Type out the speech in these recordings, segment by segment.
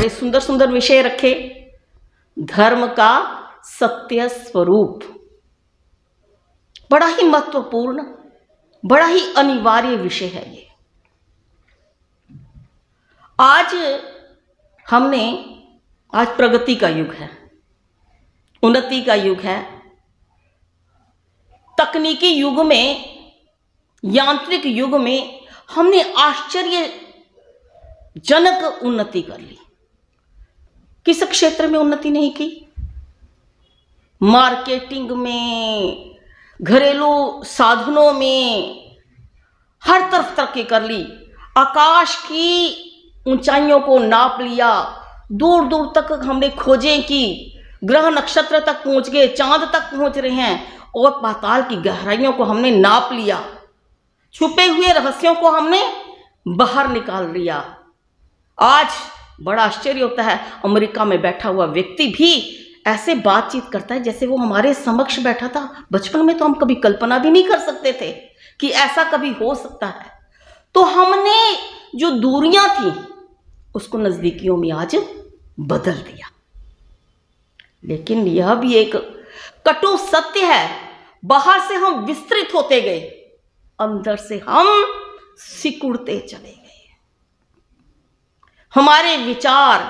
बड़े सुंदर सुंदर विषय रखे। धर्म का सत्य स्वरूप बड़ा ही महत्वपूर्ण, बड़ा ही अनिवार्य विषय है ये। आज प्रगति का युग है, उन्नति का युग है। तकनीकी युग में, यांत्रिक युग में हमने आश्चर्यजनक उन्नति कर ली। किस क्षेत्र में उन्नति नहीं की? मार्केटिंग में, घरेलू साधनों में, हर तरफ तरक्की कर ली। आकाश की ऊंचाइयों को नाप लिया, दूर दूर तक हमने खोजें की, ग्रह नक्षत्र तक पहुंच गए, चांद तक पहुंच रहे हैं, और पाताल की गहराइयों को हमने नाप लिया। छुपे हुए रहस्यों को हमने बाहर निकाल लिया। आज बड़ा आश्चर्य होता है, अमेरिका में बैठा हुआ व्यक्ति भी ऐसे बातचीत करता है जैसे वो हमारे समक्ष बैठा था। बचपन में तो हम कभी कल्पना भी नहीं कर सकते थे कि ऐसा कभी हो सकता है। तो हमने जो दूरियां थी उसको नजदीकियों में आज बदल दिया। लेकिन यह भी एक कटु सत्य है, बाहर से हम विस्तृत होते गए, अंदर से हम सिकुड़ते चले गए। हमारे विचार,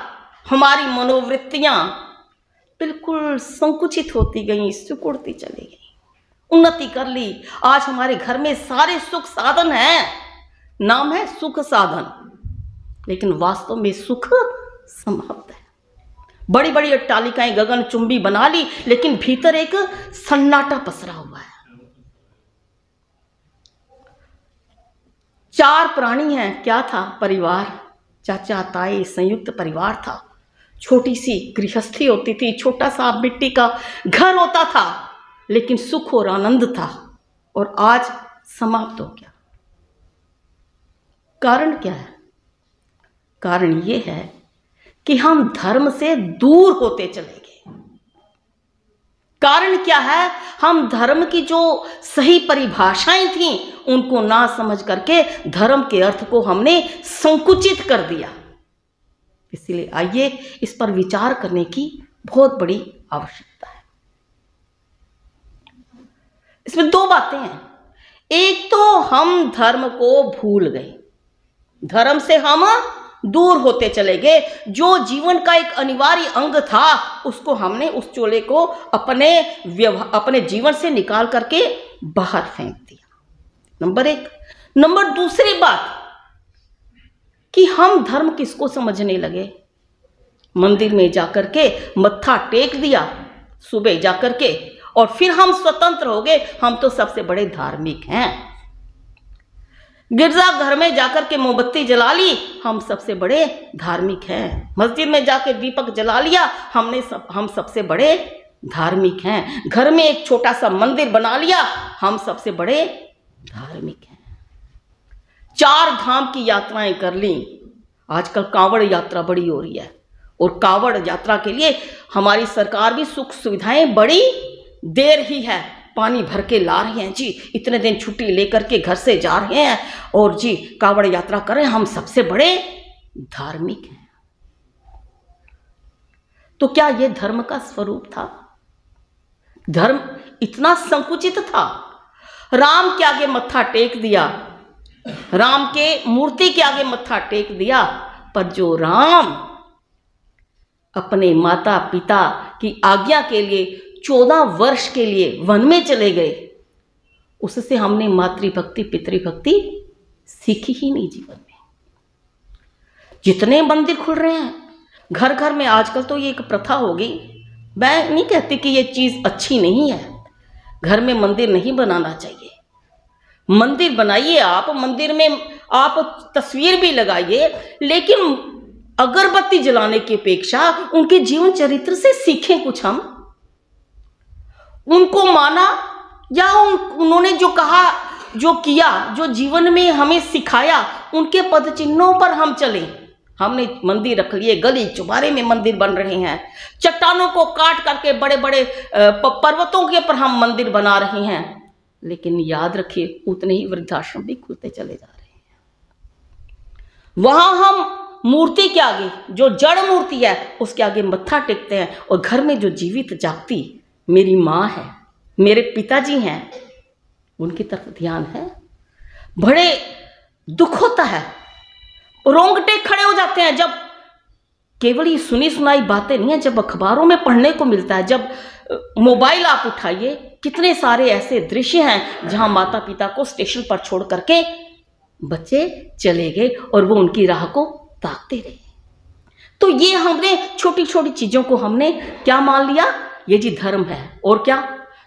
हमारी मनोवृत्तियां बिल्कुल संकुचित होती गई, सिकुड़ती चली गई। उन्नति कर ली, आज हमारे घर में सारे सुख साधन हैं, नाम है सुख साधन, लेकिन वास्तव में सुख समाप्त है। बड़ी बड़ी अट्टालिकाएं गगनचुंबी बना ली, लेकिन भीतर एक सन्नाटा पसरा हुआ है। 4 प्राणी हैं, क्या था? परिवार, चाचा ताई संयुक्त परिवार था। छोटी सी गृहस्थी होती थी, छोटा सा मिट्टी का घर होता था, लेकिन सुख और आनंद था, और आज समाप्त हो गया। कारण क्या है? कारण ये है कि हम धर्म से दूर होते चले गए। कारण क्या है? हम धर्म की जो सही परिभाषाएं थीं उनको ना समझ करके धर्म के अर्थ को हमने संकुचित कर दिया। इसलिए आइए इस पर विचार करने की बहुत बड़ी आवश्यकता है। इसमें 2 बातें हैं। एक तो हम धर्म को भूल गए, धर्म से हम दूर होते चले गए। जो जीवन का एक अनिवार्य अंग था उसको हमने, उस चोले को अपने जीवन से निकाल करके बाहर फेंक दिया। नंबर 1। नंबर दूसरी बात कि हम धर्म किसको समझने लगे? मंदिर में जाकर के मत्था टेक दिया सुबह जाकर के, और फिर हम स्वतंत्र हो गए, हम तो सबसे बड़े धार्मिक हैं। गिरजा घर में जाकर के मोमबत्ती जला ली, हम सबसे बड़े धार्मिक हैं। मस्जिद में जाकर दीपक जला लिया, हम सबसे बड़े धार्मिक हैं। घर में एक छोटा सा मंदिर बना लिया, हम सबसे बड़े धार्मिक हैं। 4 धाम की यात्राएं कर ली। आजकल कांवड़ यात्रा बड़ी हो रही है, और कांवड़ यात्रा के लिए हमारी सरकार भी सुख सुविधाएं बड़ी दे रही है। पानी भर के ला रहे हैं जी, इतने दिन छुट्टी लेकर के घर से जा रहे हैं और जी कांवड़ यात्रा कर रहे हैं, हम सबसे बड़े धार्मिक हैं। तो क्या यह धर्म का स्वरूप था? धर्म इतना संकुचित था? राम के आगे मत्था टेक दिया, राम के मूर्ति के आगे मत्था टेक दिया, पर जो राम अपने माता पिता की आज्ञा के लिए 14 वर्ष के लिए वन में चले गए, उससे हमने मातृभक्ति पितृभक्ति सीखी ही नहीं जीवन में। जितने मंदिर खुल रहे हैं घर घर में, आजकल तो ये एक प्रथा हो गई। मैं नहीं कहती कि ये चीज़ अच्छी नहीं है, घर में मंदिर नहीं बनाना चाहिए। मंदिर बनाइए आप, मंदिर में आप तस्वीर भी लगाइए, लेकिन अगरबत्ती जलाने की अपेक्षा उनके जीवन चरित्र से सीखें कुछ। हम उनको माना, या उन्होंने जो कहा, जो किया, जो जीवन में हमें सिखाया, उनके पद चिन्हों पर हम चले। हमने मंदिर रख लिए, गली चुबारे में मंदिर बन रहे हैं, चट्टानों को काट करके बड़े बड़े पर्वतों के ऊपर हम मंदिर बना रहे हैं, लेकिन याद रखिए उतने ही वृद्धाश्रम भी खुलते चले जा रहे हैं। वहां हम मूर्ति के आगे, जो जड़ मूर्ति है उसके आगे मत्था टेकते हैं, और घर में जो जीवित जागती मेरी माँ है, मेरे पिताजी हैं, उनकी तरफ ध्यान है। बड़े दुख होता है, रोंगटे खड़े हो जाते हैं जब केवल ये सुनी सुनाई बातें नहीं है, जब अखबारों में पढ़ने को मिलता है, जब मोबाइल आप उठाइए, कितने सारे ऐसे दृश्य हैं जहां माता पिता को स्टेशन पर छोड़ करके बच्चे चले गए और वो उनकी राह को ताकते रहे। तो ये हमने छोटी छोटी चीजों को हमने क्या मान लिया, ये जी धर्म है। और क्या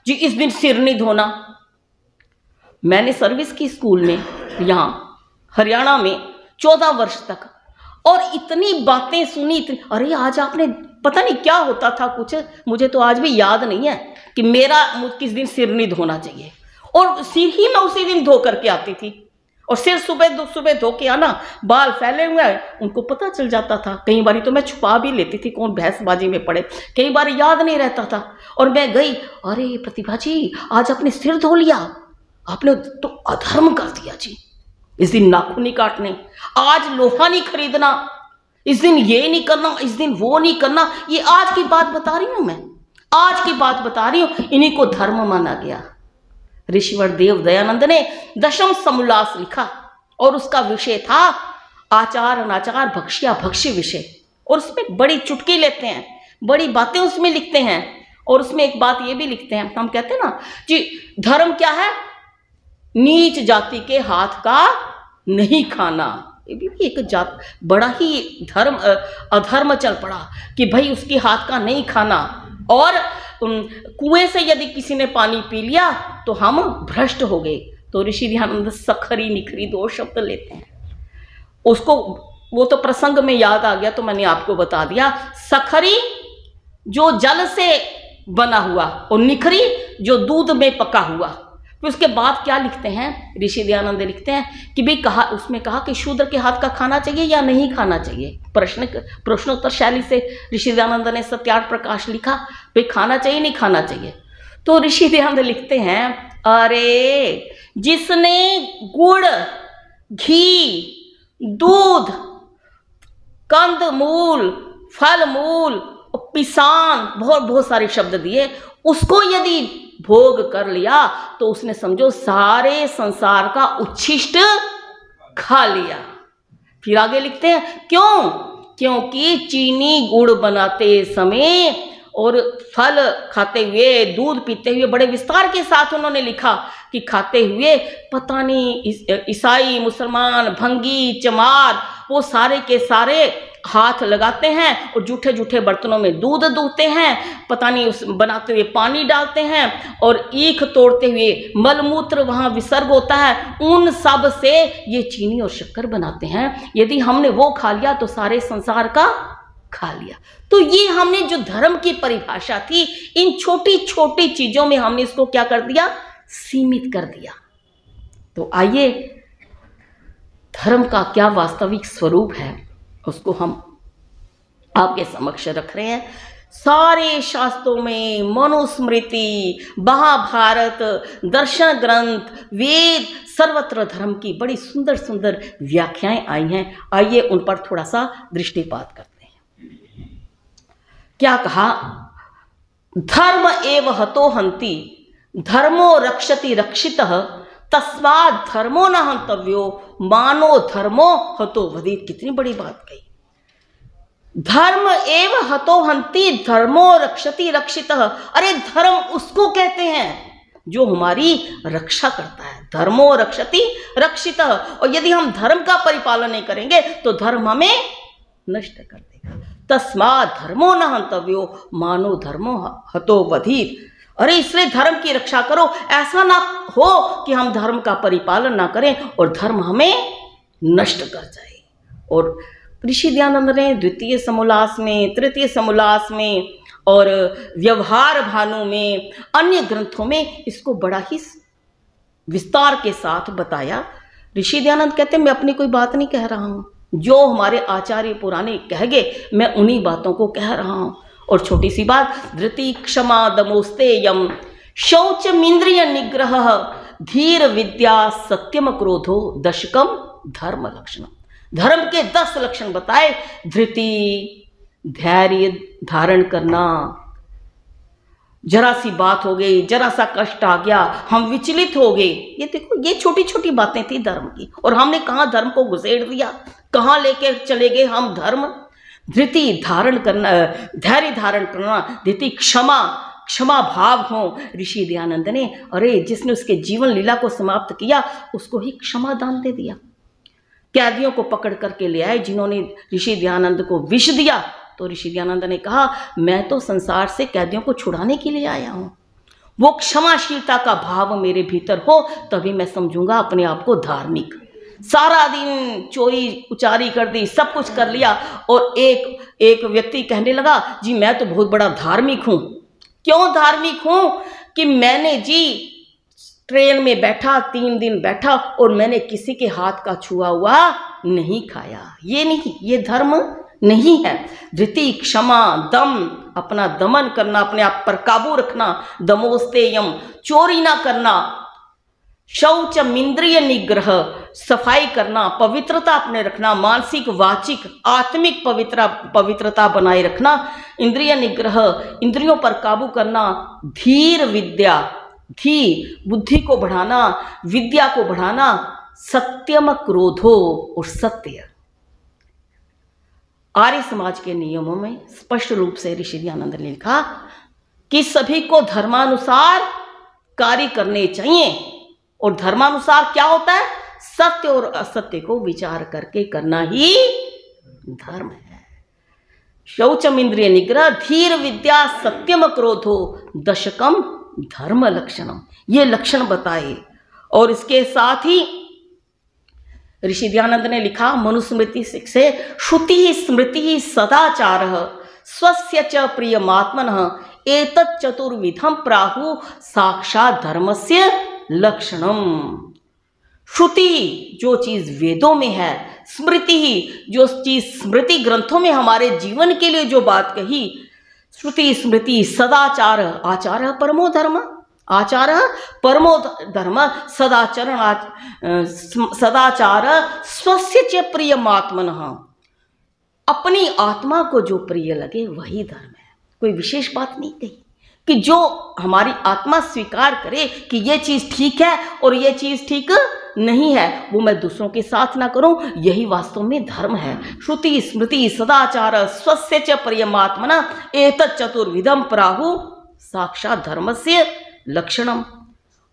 जी, इस दिन सिर नहीं धोना। मैंने सर्विस की स्कूल में यहाँ हरियाणा में 14 वर्ष तक, और इतनी बातें सुनी, इतनी, अरे आज आपने पता नहीं क्या होता था कुछ, मुझे तो आज भी याद नहीं है कि मेरा किस दिन सिर नहीं धोना चाहिए, और सिर ही मैं उसी दिन धो करके आती थी। और सिर सुबह धो के आना, बाल फैले हुए हैं, उनको पता चल जाता था। कई बार तो मैं छुपा भी लेती थी, कौन भैंसबाजी में पड़े, कई बार याद नहीं रहता था। और मैं गई, अरे प्रतिभा जी आज आपने सिर धो लिया, आपने तो अधर्म कर दिया जी। इस दिन नाखून नहीं काटने, आज लोहा नहीं खरीदना, इस दिन ये नहीं करना, इस दिन वो नहीं करना। ये आज की बात बता रही हूं मैं, आज की बात बता रही हूं। इन्हीं को धर्म माना गया। ऋषिवर देव दयानंद ने दशम समोल्लास लिखा, और उसका विषय था आचार अनाचार भक्ष्या भक्ष्य विषय। और उसमें बड़ी चुटकी लेते हैं, बड़ी बातें उसमें लिखते हैं। और उसमें एक बात ये भी लिखते हैं, हम कहते हैं ना जी, धर्म क्या है, नीच जाति के हाथ का नहीं खाना। ये भी एक जात, बड़ा ही धर्म अधर्म चल पड़ा कि भाई उसके हाथ का नहीं खाना। और कुएं से यदि किसी ने पानी पी लिया तो हम भ्रष्ट हो गए। तो ऋषि दयानंद सखरी निखरी 2 शब्द लेते हैं उसको, वो तो प्रसंग में याद आ गया तो मैंने आपको बता दिया। सखरी जो जल से बना हुआ, और निखरी जो दूध में पका हुआ। फिर उसके बाद क्या लिखते हैं ऋषि दयानंद लिखते हैं कि भाई उसमें कहा कि शूद्र के हाथ का खाना चाहिए या नहीं खाना चाहिए। प्रश्नोत्तर शैली से ऋषि दयानंद ने सत्यार्थ प्रकाश लिखा, भाई खाना चाहिए नहीं खाना चाहिए। तो ऋषि दयानंद लिखते हैं, अरे जिसने गुड़, घी, दूध, कंद मूल, फल मूल, पिसान, बहुत सारे शब्द दिए, उसको यदि भोग कर लिया तो उसने समझो सारे संसार का उच्छिष्ट खा लिया। फिर आगे लिखते हैं, क्यों, क्योंकि चीनी गुड़ बनाते समय और फल खाते हुए, दूध पीते हुए, बड़े विस्तार के साथ उन्होंने लिखा कि खाते हुए पता नहीं ईसाई, मुसलमान, भंगी, चमार, वो सारे के सारे हाथ लगाते हैं और जूठे जूठे बर्तनों में दूध दूहते हैं, पता नहीं उस बनाते हुए पानी डालते हैं, और ईख तोड़ते हुए मलमूत्र वहाँ विसर्ग होता है, उन सब से ये चीनी और शक्कर बनाते हैं। यदि हमने वो खा लिया तो सारे संसार का खा लिया। तो ये हमने जो धर्म की परिभाषा थी, इन छोटी छोटी चीजों में हमने इसको क्या कर दिया, सीमित कर दिया। तो आइए धर्म का क्या वास्तविक स्वरूप है उसको हम आपके समक्ष रख रहे हैं। सारे शास्त्रों में, मनुस्मृति, महाभारत, दर्शन ग्रंथ, वेद, सर्वत्र धर्म की बड़ी सुंदर सुंदर व्याख्याएं आई हैं। आइए उन पर थोड़ा सा दृष्टिपात करते हैं। क्या कहा, धर्म एव हतो हन्ति, धर्मो रक्षति रक्षितः, तस्मात् धर्मो न हन्तव्यो, मानो धर्मो हतो वदेत्। कितनी बड़ी बात कही। धर्म एव हतो हन्ति, धर्मो रक्षति रक्षितः। अरे धर्म उसको कहते हैं जो हमारी रक्षा करता है, धर्मो रक्षति रक्षितः। और यदि हम धर्म का परिपालन नहीं करेंगे तो धर्म हमें नष्ट कर देगा। तस्मात् धर्मो न हन्तव्यो, मानो धर्मो हतो वधीत्। अरे इसलिए धर्म की रक्षा करो, ऐसा ना हो कि हम धर्म का परिपालन ना करें और धर्म हमें नष्ट कर जाए। और ऋषि दयानंद ने द्वितीय समोल्लास में, तृतीय समोल्लास में और व्यवहार भानु में, अन्य ग्रंथों में इसको बड़ा ही विस्तार के साथ बताया। ऋषि दयानंद कहते हैं मैं अपनी कोई बात नहीं कह रहा हूं, जो हमारे आचार्य पुराने कह गए मैं उन्हीं बातों को कह रहा हूं। और छोटी सी बात, धृति क्षमा दमोस्तेयम, शौचमिंद्रिय निग्रह, धीर विद्या सत्यम क्रोधो, दशकम धर्म लक्षणम। धर्म के 10 लक्षण बताए। धृति, धैर्य धारण करना, जरा सी बात हो गई, जरा सा कष्ट आ गया, हम विचलित हो गए। ये देखो, ये छोटी छोटी बातें थी धर्म की, और हमने कहाँ धर्म को घुसेड़ दिया, कहाँ लेके चले गए हम धर्म। धृति धारण करना, धैर्य धारण करना, धृति क्षमा भाव हो। ऋषि दयानंद ने, अरे जिसने उसके जीवन लीला को समाप्त किया उसको ही क्षमा दान दे दिया। कैदियों को पकड़ करके ले आए जिन्होंने ऋषि दयानंद को विष दिया, तो ऋषि दयानंद ने कहा, मैं तो संसार से कैदियों को छुड़ाने के लिए आया हूं। वो क्षमाशीलता का भाव मेरे भीतर हो तभी मैं समझूंगा अपने आप को धार्मिक। सारा दिन चोरी उचारी कर दी, सब कुछ कर लिया, और एक व्यक्ति कहने लगा, जी मैं तो बहुत बड़ा धार्मिक हूं। क्यों धार्मिक हूं? कि मैंने जी ट्रेन में बैठा, 3 दिन बैठा और मैंने किसी के हाथ का छुआ हुआ नहीं खाया। ये नहीं, ये धर्म नहीं है। धृति, क्षमा, दम, अपना दमन करना, अपने आप पर काबू रखना, दमोस्तेयम, चोरी ना करना, शौचम इंद्रिय निग्रह, सफाई करना, पवित्रता अपने रखना, मानसिक, वाचिक, आत्मिक पवित्रता बनाए रखना, इंद्रिय निग्रह, इंद्रियों पर काबू करना, धीर विद्या, धी बुद्धि को बढ़ाना, विद्या को बढ़ाना, सत्यम क्रोधो, और सत्य। आर्य समाज के नियमों में स्पष्ट रूप से ऋषि दयानंद ने लिखा कि सभी को धर्मानुसार कार्य करने चाहिए, और धर्मानुसार क्या होता है? सत्य और असत्य को विचार करके करना ही धर्म है। शौचम इंद्रिय निग्रह, धीर विद्या, सत्यम क्रोधो, दशकम धर्म लक्षणम, ये लक्षण बताए। और इसके साथ ही ऋषि दयानंद ने लिखा, मनुस्मृति से, श्रुति स्मृति सदाचार स्वस्य च प्रियमात्मनः एतत् चतुर्विधम प्राहु साक्षात धर्मस्य लक्षणम। श्रुति जो चीज वेदों में है, स्मृति जो चीज स्मृति ग्रंथों में हमारे जीवन के लिए जो बात कही, श्रुति स्मृति सदाचार, आचार परमो धर्म, आचार परमो धर्म, सदाचार स्वस्य च प्रियमात्मनः, अपनी आत्मा को जो प्रिय लगे वही धर्म है। कोई विशेष बात नहीं कही, कि जो हमारी आत्मा स्वीकार करे कि ये चीज ठीक है और ये चीज ठीक नहीं है, वो मैं दूसरों के साथ ना करूं, यही वास्तव में धर्म है। श्रुति स्मृति सदाचार स्वस्य च प्रियमात्मना एतत् चतुर्विधम प्राहु साक्षात धर्मस्य लक्षणम।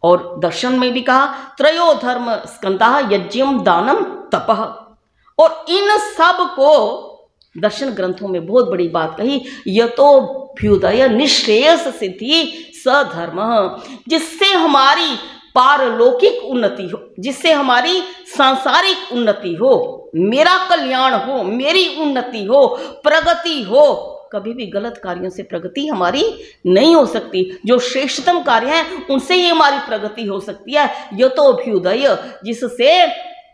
और दर्शन में भी कहा, त्रयो धर्म स्कंधा यज्ञम दानम तपः। और इन सब को दर्शन ग्रंथों में बहुत बड़ी बात कही, यतोभ्युदय निश्रेयस सिद्धि सधर्म, जिससे हमारी पारलौकिक उन्नति हो, जिससे हमारी सांसारिक उन्नति हो, मेरा कल्याण हो, मेरी उन्नति हो, प्रगति हो। कभी भी गलत कार्यों से प्रगति हमारी नहीं हो सकती, जो श्रेष्ठतम कार्य हैं उनसे ही हमारी प्रगति हो सकती है। यतोभ्युदय, जिससे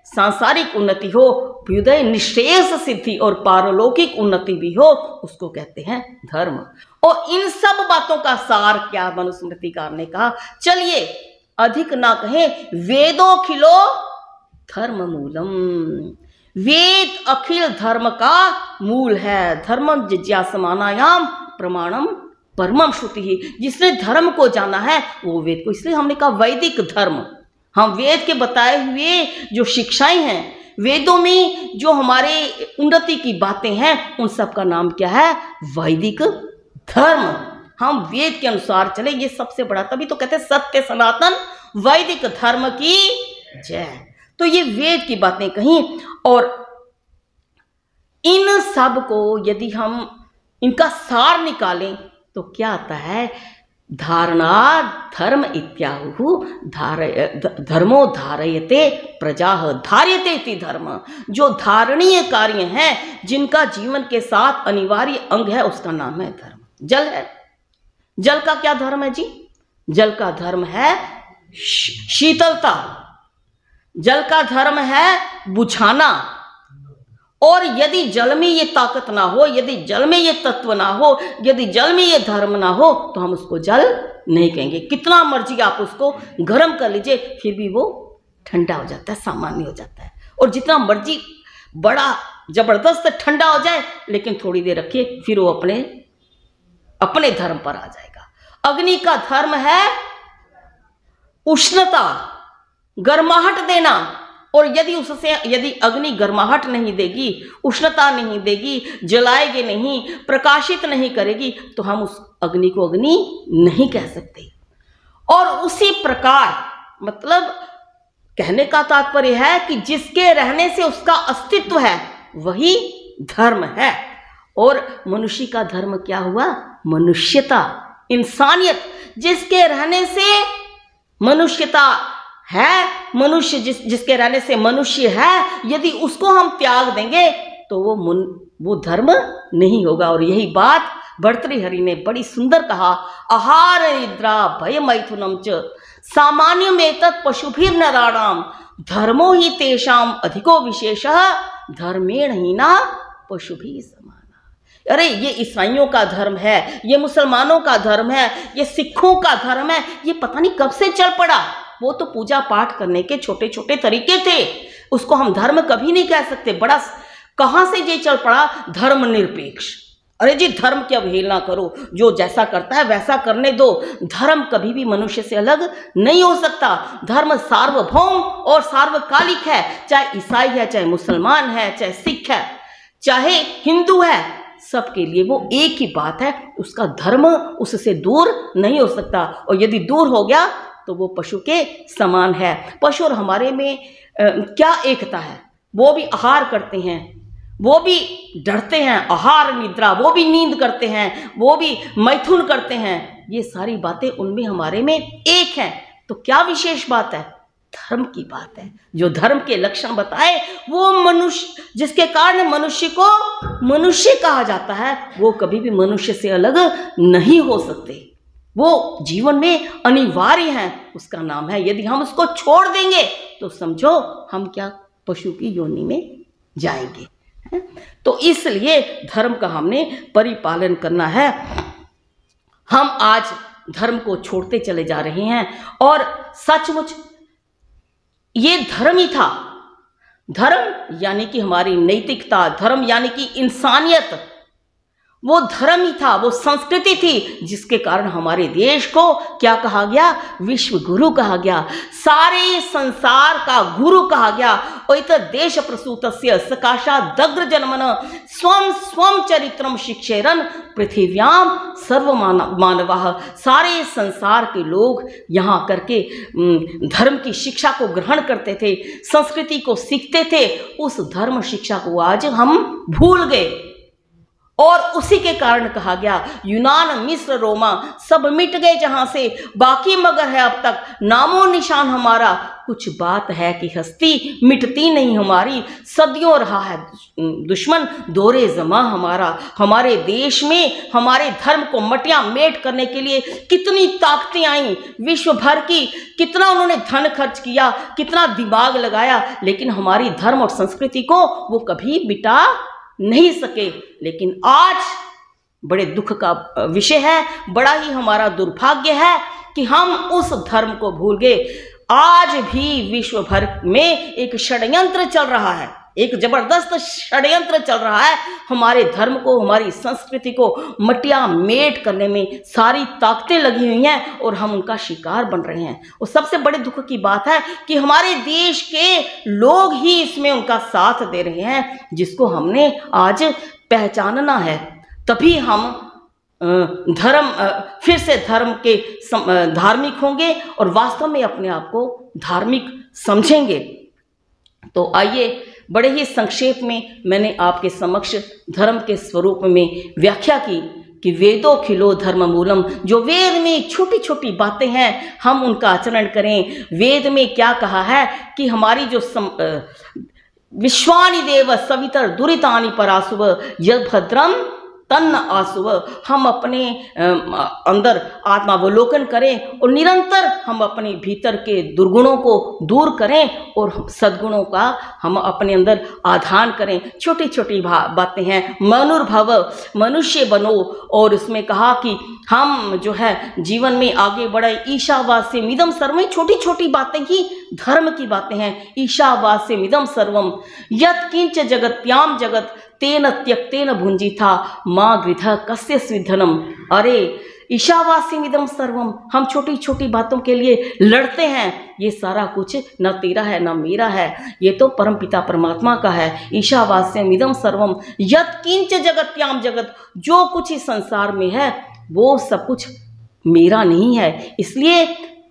सांसारिक उन्नति हो, अभ्युदय निश्रेयस सिद्धि और पारलौकिक उन्नति भी हो, उसको कहते हैं धर्म। और इन सब बातों का सार क्या मनुस्मृतिकार ने कहा, चलिए अधिक ना कहें, वेदोखिलो धर्म मूलम, वेद अखिल धर्म का मूल है। धर्मम जिज्ञासमानायाम प्रमाणम परमम श्रुति ही, जिसने धर्म को जाना है वो वेद को, इसलिए हमने कहा वैदिक धर्म। हम वेद के बताए हुए जो शिक्षाएं हैं, वेदों में जो हमारे उन्नति की बातें हैं, उन सब का नाम क्या है? वैदिक धर्म। हम वेद के अनुसार चले, ये सबसे बड़ा, तभी तो कहते हैं सत्य सनातन वैदिक धर्म की जय। तो ये वेद की बातें कहीं, और इन सब को यदि हम इनका सार निकालें तो क्या आता है? धारणा धर्म इत्याहु धर्मो धारयते प्रजा, धार्यते इति धर्म। जो धारणीय कार्य हैं, जिनका जीवन के साथ अनिवार्य अंग है, उसका नाम है धर्म। जल है, जल का क्या धर्म है जी? जल का धर्म है शीतलता, जल का धर्म है बुझाना। और यदि जल में ये ताकत ना हो, यदि जल में ये तत्व ना हो, यदि जल में ये धर्म ना हो, तो हम उसको जल नहीं कहेंगे। कितना मर्जी आप उसको गर्म कर लीजिए, फिर भी वो ठंडा हो जाता है, सामान्य हो जाता है। और जितना मर्जी बड़ा जबरदस्त ठंडा हो जाए, लेकिन थोड़ी देर रखिए, फिर वो अपने धर्म पर आ जाएगा। अग्नि का धर्म है उष्णता, गर्माहट देना। और यदि अग्नि गर्माहट नहीं देगी, उष्णता नहीं देगी, जलाएगी नहीं, प्रकाशित नहीं करेगी, तो हम उस अग्नि को अग्नि नहीं कह सकते। और उसी प्रकार, मतलब कहने का तात्पर्य है कि जिसके रहने से उसका अस्तित्व है वही धर्म है। और मनुष्य का धर्म क्या हुआ? मनुष्यता, इंसानियत। जिसके रहने से मनुष्यता है, मनुष्य जिसके रहने से मनुष्य है, यदि उसको हम त्याग देंगे तो वो धर्म नहीं होगा। और यही बात भर्तृहरि ने बड़ी सुंदर कहा, आहार निद्रा भय मैथुनम च सामान्यमेतत् पशुभिर नराणाम धर्मो ही तेषाम अधिको विशेषः धर्मेण हीना पशुभिः समाना। अरे ये ईसाइयों का धर्म है, ये मुसलमानों का धर्म है, ये सिखों का धर्म है, ये पता नहीं कब से चल पड़ा। वो तो पूजा पाठ करने के छोटे छोटे तरीके थे, उसको हम धर्म कभी नहीं कह सकते। बड़ा कहाँ से ये चल पड़ा धर्मनिरपेक्ष। अरे जी धर्म की अवहेलना करो, जो जैसा करता है वैसा करने दो। धर्म कभी भी मनुष्य से अलग नहीं हो सकता। धर्म सार्वभौम और सार्वकालिक है, चाहे ईसाई है, चाहे मुसलमान है, चाहे सिख है, चाहे हिंदू है, सबके लिए वो एक ही बात है, उसका धर्म उससे दूर नहीं हो सकता। और यदि दूर हो गया तो वो पशु के समान है। पशु और हमारे में क्या एकता है? वो भी आहार करते हैं, वो भी डरते हैं, आहार निद्रा, वो भी नींद करते हैं, वो भी मैथुन करते हैं। ये सारी बातें उनमें हमारे में एक हैं। तो क्या विशेष बात है? धर्म की बात है। जो धर्म के लक्षण बताए वो मनुष्य, जिसके कारण मनुष्य को मनुष्य कहा जाता है, वो कभी भी मनुष्य से अलग नहीं हो सकते। वो जीवन में अनिवार्य हैं, उसका नाम है। यदि हम उसको छोड़ देंगे तो समझो हम क्या पशु की योनि में जाएंगे। तो इसलिए धर्म का हमने परिपालन करना है। हम आज धर्म को छोड़ते चले जा रहे हैं और सचमुच ये धर्म ही था। धर्म यानी कि हमारी नैतिकता, धर्म यानी कि इंसानियत, वो धर्म ही था, वो संस्कृति थी, जिसके कारण हमारे देश को क्या कहा गया? विश्व गुरु कहा गया, सारे संसार का गुरु कहा गया। और देश प्रसूतस्य सकाशादग्र जन्मन स्वम स्वम चरित्रम शिक्षेरन पृथिव्याम सर्व मानवाः। सारे संसार के लोग यहाँ करके धर्म की शिक्षा को ग्रहण करते थे, संस्कृति को सीखते थे। उस धर्म शिक्षा को आज हम भूल गए और उसी के कारण कहा गया यूनान मिस्र रोमा सब मिट गए जहां से, बाकी मगर है अब तक नामो निशान हमारा। कुछ बात है कि हस्ती मिटती नहीं हमारी, सदियों रहा है दुश्मन दौरे जमा हमारा। हमारे देश में हमारे धर्म को मटिया मेट करने के लिए कितनी ताकतें आई, विश्व भर की, कितना उन्होंने धन खर्च किया, कितना दिमाग लगाया, लेकिन हमारी धर्म और संस्कृति को वो कभी मिटा नहीं सके। लेकिन आज बड़े दुख का विषय है, बड़ा ही हमारा दुर्भाग्य है कि हम उस धर्म को भूल गए। आज भी विश्व भर में एक षड्यंत्र चल रहा है, एक जबरदस्त षड्यंत्र चल रहा है हमारे धर्म को, हमारी संस्कृति को मटिया मेट करने में सारी ताकतें लगी हुई हैं और हम उनका शिकार बन रहे हैं। और सबसे बड़े दुख की बात है कि हमारे देश के लोग ही इसमें उनका साथ दे रहे हैं, जिसको हमने आज पहचानना है। तभी हम धर्म फिर से धर्म के धार्मिक होंगे और वास्तव में अपने आप को धार्मिक समझेंगे। तो आइए बड़े ही संक्षेप में मैंने आपके समक्ष धर्म के स्वरूप में व्याख्या की कि वेदों खिलो धर्म मूलम। जो वेद में छोटी छोटी बातें हैं हम उनका आचरण करें। वेद में क्या कहा है कि हमारी जो विश्वानि देव सवितर दुरितानि परासुव यद भद्रम तन्न आसुव, हम अपने अंदर आत्मावलोकन करें और निरंतर हम अपने भीतर के दुर्गुणों को दूर करें और सद्गुणों का हम अपने अंदर आधान करें। छोटी छोटी बातें हैं। मनुर्भव, मनुष्य बनो, और उसमें कहा कि हम जो है जीवन में आगे बढ़े। ईशावास्यमिदं सर्वम, छोटी छोटी बातें ही धर्म की बातें हैं। ईशावास्यमिदं सर्वम यत् किंच जगत्याम जगत तेन त्यक्तेन भुंजिथा मां गृधः कस्य स्विधनम। अरे ईशावास्यमिदं सर्वम, हम छोटी छोटी बातों के लिए लड़ते हैं। ये सारा कुछ न तेरा है न मेरा है, ये तो परमपिता परमात्मा का है। ईशावास्यमिदं सर्वम यत् किंच जगत्याम जगत, जो कुछ इस संसार में है वो सब कुछ मेरा नहीं है। इसलिए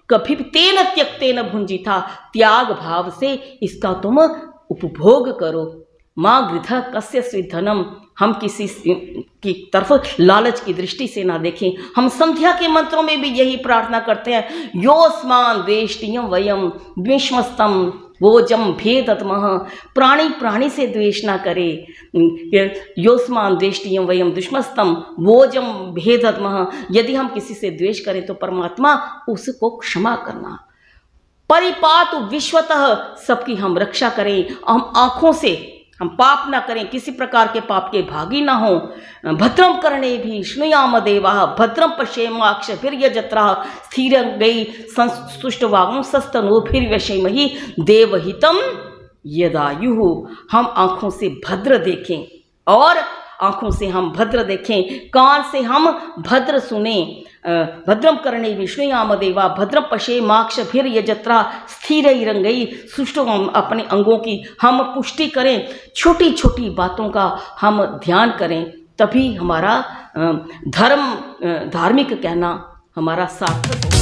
कभी भी तेन त्यक्तेन भुंजिथा, त्याग भाव से इसका तुम उपभोग करो। मां गृधः कस्य स्विधनम, हम किसी की तरफ लालच की दृष्टि से ना देखें। हम संध्या के मंत्रों में भी यही प्रार्थना करते हैं, योस्मान द्वेष्टियम वयम द्विष्मस्तम वोजम भेदत्मः, प्राणी प्राणी से द्वेष ना करे। योस्मान द्वेष्टियम वयम दुष्मस्तम वोजम भेदत्मः, यदि हम किसी से द्वेष करें तो परमात्मा उसको क्षमा करना। परिपातु विश्वतः, सबकी हम रक्षा करें। हम आँखों से हम पाप ना करें, किसी प्रकार के पाप के भागी ना हो। भद्रम करणे भी श्नुयाम देवा, भद्रम पश्येमाक्षभिर्यजत्रा स्थिरंगै संस्तुष्टवागं सस्तनोभिर्व्यशेमहि देवहितम यदायुः। हम आँखों से भद्र देखें, और आँखों से हम भद्र देखें, कान से हम भद्र सुने। भद्रम करणे विष्णुयाम देवा, भद्रम पश्येमाक्षभिर्यजत्रा स्थिरैरंगै सुष्ठु, अपने अंगों की हम पुष्टि करें। छोटी छोटी बातों का हम ध्यान करें, तभी हमारा धार्मिक कहना हमारा सार्थक हो।